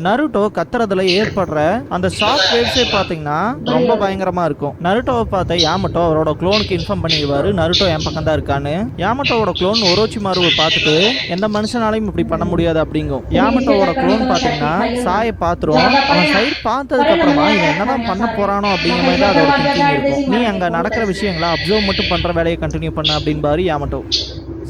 Naruto கத்துறதுல ஏற்படுற அந்த shock வேவ்ஸே பாத்தீங்கன்னா ரொம்ப பயங்கரமா இருக்கும். நருட்டோவை பார்த்த யாமட்டோ அவரோட குளோனுக்கு இன்ஃபார்ம் பண்ணிடுவாரு நருட்டோ என் பக்கம் தான் இருக்கான்னு. யாமட்டோவோட குளோன் ஒரோச்சிமாருவை பார்த்துட்டு எந்த மனுஷனாலையும் இப்படி பண்ண முடியாது அப்படிங்கும். யாமட்டோவோட குளோன் பாத்தீங்கன்னா சாயை பாத்துரும். அவன் சைடு பார்த்ததுக்கு அப்புறமா இவன் என்னதான் பண்ண போறானோ அப்படிங்கிற மாதிரி தான் அதோட திங்கிங் இருக்கும். நீ அங்க நடக்கிற விஷயங்களை அப்சர்வ் மட்டும் பண்ற வேலையை கண்டினியூ பண்ண அப்படின்பாரு யாமட்டோ.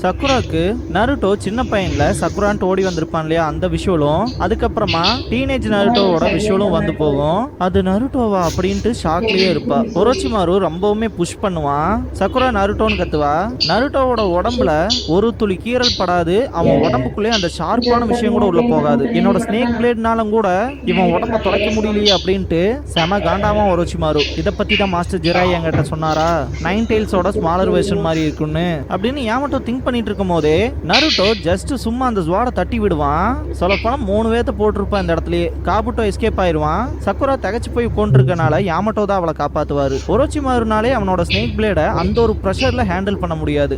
சக்குராக்கு நருட்டோ சின்ன பையன்ல சக்குரான்ட்டு ஓடி வந்திருப்பான் இல்லையா, அந்த விஷுவலும் அதுக்கப்புறமா டீனேஜ் நருட்டோவோட விஷுவலும் வந்து போகும். அது நருட்டோவா அப்படின்ட்டு ஷாக்லயே இருப்பா. ஒரோச்சிமாரு ரொம்பவுமே புஷ் பண்ணுவான். சக்குரா நருட்டோன்னு கத்துவா. நருட்டோவோட உடம்புல ஒரு துளி கீறல் படாது. அவன் உடம்புக்குள்ளே அந்த ஷார்ப்பான விஷயம் கூட உள்ள போகாது. என்னோட ஸ்னேக் பிளேட்னாலும் கூட இவன் உடம்ப தொலைக்க முடியலையே அப்படின்ட்டு செம காண்டாமா ஒரோச்சிமாரு. இதை பத்தி தான் மாஸ்டர் ஜிராய் என்கிட்ட சொன்னாரா, நைன் டெயில்ஸோட ஸ்மாலர் வெர்ஷன் மாதிரி இருக்குன்னு அப்படின்னு யாமட்டோ திங்க் பண்ணிட்டு இருக்கும் போதே நருட்டோ ஜஸ்ட் சும்மா அந்த ஸ்வாட தட்டி விடுவான். சொல்லப்போனா 3 வேத்த போட்டிருப்பான் இந்த இடத்துலயே. காபுட்டோ எஸ்கேப் ஆயிருவான். சக்குரா தகச்சு போய் கொண்டிருக்கனால யாமட்டோ தான் அவளை காப்பாத்துவாரு. ஒரோச்சிமாருனாலே அவனோட ஸ்னேக் பிளேட அந்த ஒரு ப்ரெஷர்ல ஹேண்டில் பண்ண முடியாது.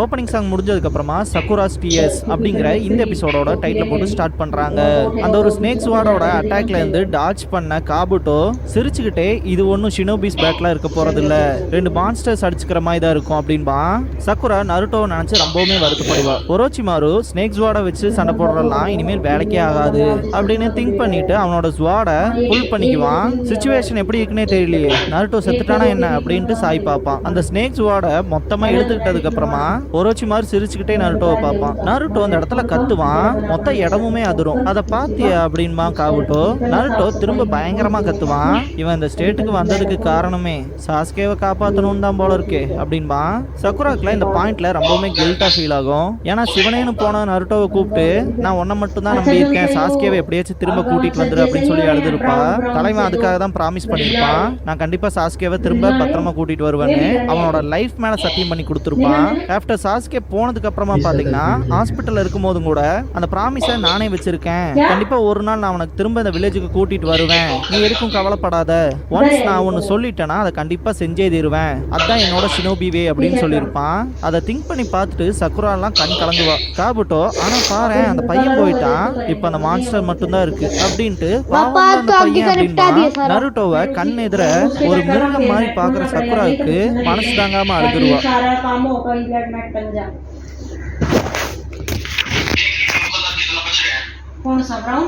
ஓப்பனிங் சாங் முடிஞ்சதுக்கு அப்புறமா சக்குராஸ் டிஎஸ் அப்படிங்கிற இந்த எபிசோடோட டைட்டில் போட்டு ஸ்டார்ட் பண்றாங்க. அந்த ஒரு ஸ்னேக் ஸ்வாடோட அட்டாக்ல இருந்து டாச் பண்ண காபுட்டோ சிரிச்சுக்கிட்டே இது ஒன்னும் ஷினோபிஸ் பேட்ல இருக்க போறது இல்ல, 2 மான்ஸ்டர்ஸ் அடிச்சுக்கிற மாதிரி தான் இருக்கும் அப்படின்பா. சக்குரா நருட்டோவை நினைச்சு ரொம்பவுமே வருத்தப்படுவா. ஒரோச்சிமாரு ஸ்னேக் ஸ்வாட வச்சு சண்டை போடுறலாம் இனிமேல் வேலைக்கே ஆகாது அப்படின்னு திங்க் பண்ணிட்டு அவனோட ஸ்வாட புல் பண்ணிக்குவான். சிச்சுவேஷன் எப்படி இருக்குன்னே தெரியலையே, நருட்டோ செத்துட்டானா என்ன அப்படின்ட்டு சாய் பார்ப்பான். அந்த ஸ்னேக் ஸ்வாட மொத்தமா எடுத்துக்கிட்டதுக்கு அப்புறமா ஒரோச்சிமாரு சிரிச்சுக்கிட்டே நருட்டோவை பார்ப்பான். நருட்டோ அந்த இடத்துல கத்துவான். மொத்த இடமுமே அதிரும். அதை பாத்தியா அப்படின்பா காபுட்டோ. நருட்டோ திரும்ப பயங்கரமா கத்துவான். இவன் இந்த ஸ்டேட்டுக்கு வந்ததுக்கு காரணமே சாஸ்கேவை காப்பாத்தணும் தான் போல இருக்கே அப்படின்பா. சக்குராக்குல இந்த பாயிண்ட்ல ரொம்பவுமே கில்ட்டா ஃபீல் ஆகும். ஏன்னா சிவனேன்னு போன நருட்டோவை கூப்பிட்டு நான் உன்னை மட்டும் தான் நம்பி இருக்கேன், சாஸ்கேவை எப்படியாச்சும் திரும்ப கூட்டிட்டு வந்துரு அப்படின்னு சொல்லி அழுதுருப்பா. தலைவன் அதுக்காக தான் ப்ராமிஸ் பண்ணிருப்பான், நான் கண்டிப்பா சாஸ்கேவை திரும்ப பத்திரமா கூட்டிட்டு வருவேன்னு. அவனோட லைஃப் மேல சத்தியம் பண்ணி கொடுத்துருப்பான். ஆஃப்டர் சாஸ்கே போனதுக்கு அப்புறமா பாத்தீங்கன்னா ஹாஸ்பிட்டல்ல இருக்கும் போதும் கூட அந்த ப்ராமிஸை நானே வச்சிருக்கேன், கண்டிப்பா ஒரு நாள் நான் உனக்கு திரும்ப இந்த வில்லேஜுக்கு கூட்டிட்டு வருவேன், நீ எதுக்கும் கவலைப்படாத, ஒன்ஸ் நான் ஒன்னு சொல்லிட்டேன்னா அதை கண்டிப்பா செஞ்சே தீருவேன், அதான் என்னோட ஷினோபி வே அப்படின்னு சொல்லியிருப்பான். அதை திங்க் பண்ணி பார்த்துட்டு சக்குரா எல்லாம் கண் கலங்குவா. காபுட்டோ ஆனா பாரு அந்த பையன் போயிட்டான், இப்ப அந்த மான்ஸ்டர் மட்டும் தான் இருக்கு அப்படின்ட்டு அந்த பையன் அப்படின்னா நருட்டோவை கண் எதிர ஒரு மிருகம் மாதிரி பாக்குற சக்குராவுக்கு மனசு தாங்காம அழுதுருவா. कौन सा ब्राउन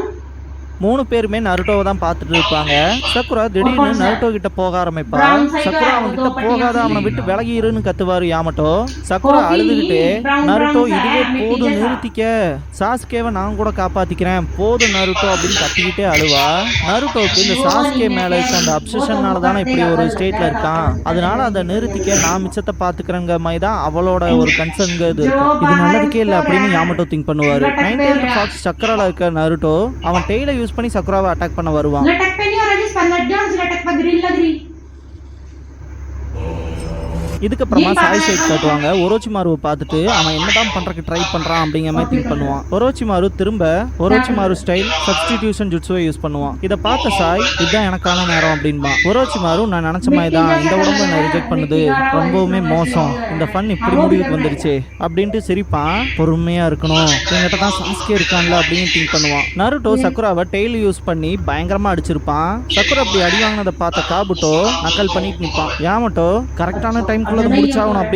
3 பேருமே நருட்டோவை தான் பார்த்துட்டு இருப்பாங்க. சக்குரா திடீர்னு நருட்டோ கிட்ட போக ஆரம்பிப்பா. சக்குரா அவன் கிட்ட போகாத, அவனை விட்டு விலகிருன்னு கத்துவாரு யாமட்டோ. சக்குரா அழுதுகிட்டே நருட்டோ இதுவே போதும் நிறுத்திக்க, சாஸ்கேவை நான் கூட காப்பாத்திக்கிறேன் போதும் நருட்டோ அப்படின்னு கத்திக்கிட்டே அழுவா. நருட்டோக்கு இந்த சாஸ்கே மேல இருக்க அந்த அப்சஷனால தானே இப்படி ஒரு ஸ்டேட்ல இருக்கான், அதனால அதை நிறுத்திக்க நான் மிச்சத்தை பாத்துக்கிறேங்க மாதிரி தான் அவளோட ஒரு கன்சர்ன் இது நல்லதுக்கே இல்லை அப்படின்னு யாமட்டோ திங்க் பண்ணுவாரு. 9th ஃபாக்ஸ் சக்கரால இருக்க நருட்டோ அவன் டெய்ல யூஸ் பண்ணி சக்குராவை அட்டாக் பண்ண வருவான். இதுக்கப்புறமா சாய் சைட் காட்டுவாங்க. ஒரோச்சிமாருவை பார்த்துட்டு அவன் என்னதான் பண்றதுக்கு ட்ரை பண்றான் அப்படிங்கிற மாதிரி திங்க் பண்ணுவான். ஒரோச்சிமாரு திரும்ப ஒரோச்சிமாரு ஸ்டைல் சப்ஸ்டிடியூஷன் ஜுட்ஸுவை யூஸ் பண்ணுவான். இதை பார்த்த சாய் இதுதான் எனக்கான நேரம் அப்படின்பா. ஒரோச்சிமாரு நான் நினைச்ச மாதிரி தான், இந்த உடம்பு என்ன ரிஜெக்ட் பண்ணுது, ரொம்பவுமே மோசம், இந்த ஃபன் இப்படி முடிவுக்கு வந்துருச்சு அப்படின்ட்டு சிரிப்பான். பொறுமையா இருக்கணும், என்கிட்ட தான் சாஸ்கே இருக்கான்ல அப்படின்னு திங்க் பண்ணுவான். நருட்டோ சக்குராவை டெய்ல் யூஸ் பண்ணி பயங்கரமா அடிச்சிருப்பான். சக்குரா அப்படி அடி வாங்கினதை பார்த்த காபுட்டோ நக்கல் பண்ணிட்டு நிற்பான். யாமட்டோ கரெக்டான டைம் முடிச்சாகணும் அப்படி